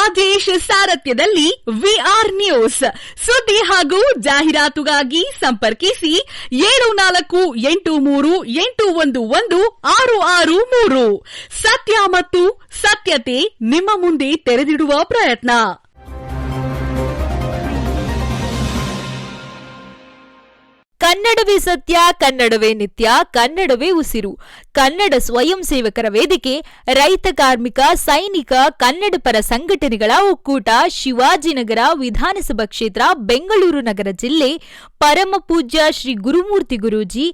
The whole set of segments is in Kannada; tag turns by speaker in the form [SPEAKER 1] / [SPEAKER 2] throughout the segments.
[SPEAKER 1] ರಾಜೇಶ್ ಸಾರಥ್ಯದಲ್ಲಿ ವಿಆರ್ ನ್ಯೂಸ್ ಸುದ್ದಿ ಹಾಗೂ ಜಾಹೀರಾತುಗಾಗಿ ಸಂಪರ್ಕಿಸಿ 7483811663 ಸತ್ಯ ಮತ್ತು ಸತ್ಯತೆ ನಿಮ್ಮ ಮುಂದೆ ತೆರೆದಿಡುವ ಪ್ರಯತ್ನ.
[SPEAKER 2] ಕನ್ನಡವೇ ಸತ್ಯ, ಕನ್ನಡವೇ ನಿತ್ಯ, ಕನ್ನಡವೇ ಉಸಿರು. ಕನ್ನಡ ಸ್ವಯಂ ಸೇವಕರ ವೇದಿಕೆ, ರೈತ, ಕಾರ್ಮಿಕ, ಸೈನಿಕ, ಕನ್ನಡ ಪರ ಸಂಘಟನೆಗಳ ಒಕ್ಕೂಟ, ಶಿವಾಜಿನಗರ ವಿಧಾನಸಭಾ ಕ್ಷೇತ್ರ, ಬೆಂಗಳೂರು ನಗರ ಜಿಲ್ಲೆ, ಪರಮ ಪೂಜ್ಯ ಶ್ರೀ ಗುರುಮೂರ್ತಿ ಗುರೂಜಿ,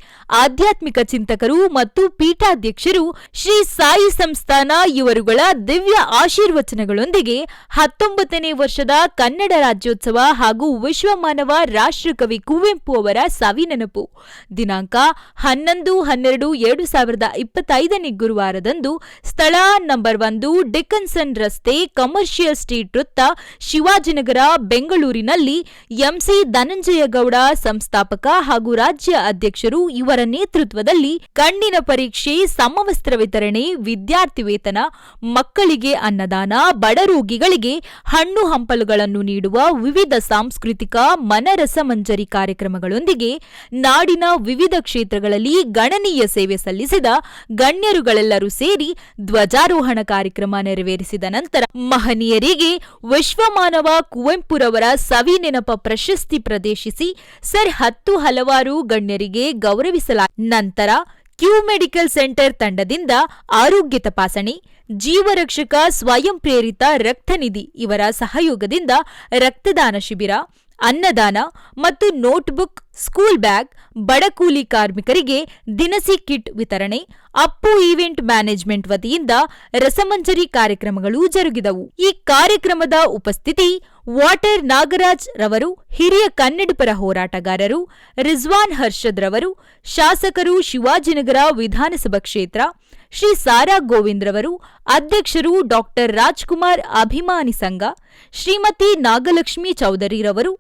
[SPEAKER 2] ಆಧ್ಯಾತ್ಮಿಕ ಚಿಂತಕರು ಮತ್ತು ಪೀಠಾಧ್ಯಕ್ಷರು ಶ್ರೀ ಸಾಯಿ ಸಂಸ್ಥಾನ ಇವರುಗಳ ದಿವ್ಯ ಆಶೀರ್ವಚನಗಳೊಂದಿಗೆ 19ನೇ ವರ್ಷದ ಕನ್ನಡ ರಾಜ್ಯೋತ್ಸವ ಹಾಗೂ ವಿಶ್ವಮಾನವ ರಾಷ್ಟ್ರಕವಿ ಕುವೆಂಪು ಅವರ ಸವಿನೆನಪು ದಿನಾಂಕ 11-12-2025 ಗುರುವಾರದಂದು ಸ್ಥಳ ನಂಬರ್ 1 ಡಿಕನ್ಸನ್ ರಸ್ತೆ, ಕಮರ್ಷಿಯಲ್ ಸ್ಟ್ರೀಟ್ ವೃತ್ತ, ಶಿವಾಜಿನಗರ, ಬೆಂಗಳೂರಿನಲ್ಲಿ ಎಂಸಿ ಧನಂಜಯ ಗೌಡ ಸಂಸ್ಥಾಪಕ ಹಾಗೂ ರಾಜ್ಯ ಅಧ್ಯಕ್ಷರು ಇವರ ನೇತೃತ್ವದಲ್ಲಿ ಕಣ್ಣಿನ ಪರೀಕ್ಷೆ, ಸಮವಸ್ತ್ರ ವಿತರಣೆ, ವಿದ್ಯಾರ್ಥಿ ವೇತನ, ಮಕ್ಕಳಿಗೆ ಅನ್ನದಾನ, ಬಡ ರೋಗಿಗಳಿಗೆ ಹಣ್ಣು ಹಂಪಲುಗಳನ್ನು ನೀಡುವ ವಿವಿಧ ಸಾಂಸ್ಕೃತಿಕ ಮನರಸಮಂಜರಿ ಕಾರ್ಯಕ್ರಮಗಳೊಂದಿಗೆ ನಾಡಿನ ವಿವಿಧ ಕ್ಷೇತ್ರಗಳಲ್ಲಿ ಗಣನೀಯ ಸೇವೆ ಸಲ್ಲಿಸಿದ ಗಣ್ಯರುಗಳೆಲ್ಲರೂ ಸೇರಿ ಧ್ವಜಾರೋಹಣ ಕಾರ್ಯಕ್ರಮ ನೆರವೇರಿಸಿದ ನಂತರ ಮಹನೀಯರಿಗೆ ವಿಶ್ವಮಾನವ ಕುವೆಂಪುರವರ ಸವಿನೆನಪ ಪ್ರಶಸ್ತಿ ಪ್ರದೇಶಿಸಿ ಸರ್ 10 ಹಲವಾರು ಗಣ್ಯರಿಗೆ ಗೌರವಿಸಲಾಯಿತು. ನಂತರ ಕ್ಯೂ ಮೆಡಿಕಲ್ ಸೆಂಟರ್ ತಂಡದಿಂದ ಆರೋಗ್ಯ ತಪಾಸಣೆ, ಜೀವರಕ್ಷಕ ಸ್ವಯಂ ಪ್ರೇರಿತ ರಕ್ತನಿಧಿ ಇವರ ಸಹಯೋಗದಿಂದ ರಕ್ತದಾನ ಶಿಬಿರ, ಅನ್ನದಾನ ಮತ್ತು ನೋಟ್ಬುಕ್, ಸ್ಕೂಲ್ ಬ್ಯಾಗ್, ಬಡಕೂಲಿ ಕಾರ್ಮಿಕರಿಗೆ ದಿನಸಿ ಕಿಟ್ ವಿತರಣೆ, ಅಪ್ಪು ಈವೆಂಟ್ ಮ್ಯಾನೇಜ್ಮೆಂಟ್ ವತಿಯಿಂದ ರಸಮಂಜರಿ ಕಾರ್ಯಕ್ರಮಗಳು ಜರುಗಿದವು. ಈ ಕಾರ್ಯಕ್ರಮದ ಉಪಸ್ಥಿತಿ ವಾಟರ್ ನಾಗರಾಜ್ ರವರು, ಹಿರಿಯ ಕನ್ನಡಪರ ಹೋರಾಟಗಾರರು, ರಿಜ್ವಾನ್ ಹರ್ಷದ್ ರವರು, ಶಾಸಕರು, ಶಿವಾಜಿನಗರ ವಿಧಾನಸಭಾ ಕ್ಷೇತ್ರ, ಶ್ರೀ ಸಾರಾ ಗೋವಿಂದ್ ರವರು, ಅಧ್ಯಕ್ಷರು ಡಾಕ್ಟರ್ ರಾಜ್ಕುಮಾರ್ ಅಭಿಮಾನಿ ಸಂಘ, ಶ್ರೀಮತಿ ನಾಗಲಕ್ಷ್ಮಿ ಚೌಧರಿ ರವರು,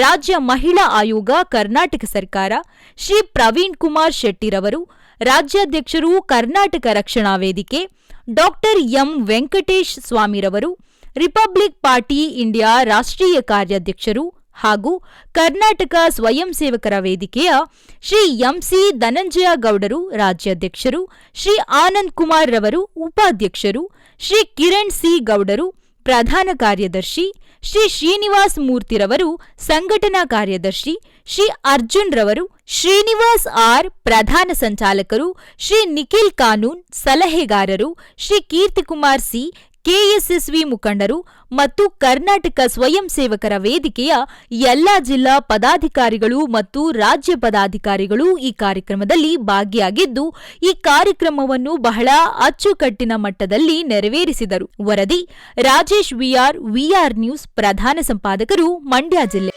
[SPEAKER 2] ರಾಜ್ಯ ಮಹಿಳಾ ಆಯೋಗ ಕರ್ನಾಟಕ ಸರ್ಕಾರ, ಶ್ರೀ ಪ್ರವೀಣ್ ಕುಮಾರ್ ಶೆಟ್ಟಿರವರು, ರಾಜ್ಯಾಧ್ಯಕ್ಷರು ಕರ್ನಾಟಕ ರಕ್ಷಣಾ ವೇದಿಕೆ, ಡಾಕ್ಟರ್ ಎಂ ವೆಂಕಟೇಶ್ ಸ್ವಾಮಿರವರು, ರಿಪಬ್ಲಿಕ್ ಪಾರ್ಟಿ ಇಂಡಿಯಾ ರಾಷ್ಟ್ರೀಯ ಕಾರ್ಯಾಧ್ಯಕ್ಷರು ಹಾಗೂ ಕರ್ನಾಟಕ ಸ್ವಯಂ ಸೇವಕರ ವೇದಿಕೆಯ ಶ್ರೀ ಎಂಸಿ ಧನಂಜಯ ಗೌಡರು ರಾಜ್ಯಾಧ್ಯಕ್ಷರು, ಶ್ರೀ ಆನಂದ್ ಕುಮಾರ್ ರವರು ಉಪಾಧ್ಯಕ್ಷರು, ಶ್ರೀ ಕಿರಣ್ ಸಿ ಗೌಡರು ಪ್ರಧಾನ ಕಾರ್ಯದರ್ಶಿ, ಶ್ರೀ ಶ್ರೀನಿವಾಸ್ ಮೂರ್ತಿರವರು ಸಂಘಟನಾ ಕಾರ್ಯದರ್ಶಿ, ಶ್ರೀ ಅರ್ಜುನ್ ರವರು, ಶ್ರೀನಿವಾಸ್ ಆರ್ ಪ್ರಧಾನ ಸಂಚಾಲಕರು, ಶ್ರೀ ನಿಖಿಲ್ ಕಾನೂನ್ ಸಲಹೆಗಾರರು, ಶ್ರೀ ಕೀರ್ತಿಕುಮಾರ್ ಸಿ ಕೆಎಸ್ಎಸ್ವಿ ಮುಖಂಡರು ಮತ್ತು ಕರ್ನಾಟಕ ಸ್ವಯಂ ಸೇವಕರ ವೇದಿಕೆಯ ಎಲ್ಲಾ ಜಿಲ್ಲಾ ಪದಾಧಿಕಾರಿಗಳು ಮತ್ತು ರಾಜ್ಯ ಪದಾಧಿಕಾರಿಗಳು ಈ ಕಾರ್ಯಕ್ರಮದಲ್ಲಿ ಭಾಗಿಯಾಗಿದ್ದು, ಈ ಕಾರ್ಯಕ್ರಮವನ್ನು ಬಹಳ ಅಚ್ಚುಕಟ್ಟಿನ ಮಟ್ಟದಲ್ಲಿ ನೆರವೇರಿಸಿದರು. ವರದಿ ರಾಜೇಶ್ ವಿಆರ್ ನ್ಯೂಸ್, ಪ್ರಧಾನ ಸಂಪಾದಕರು, ಮಂಡ್ಯ ಜಿಲ್ಲೆ.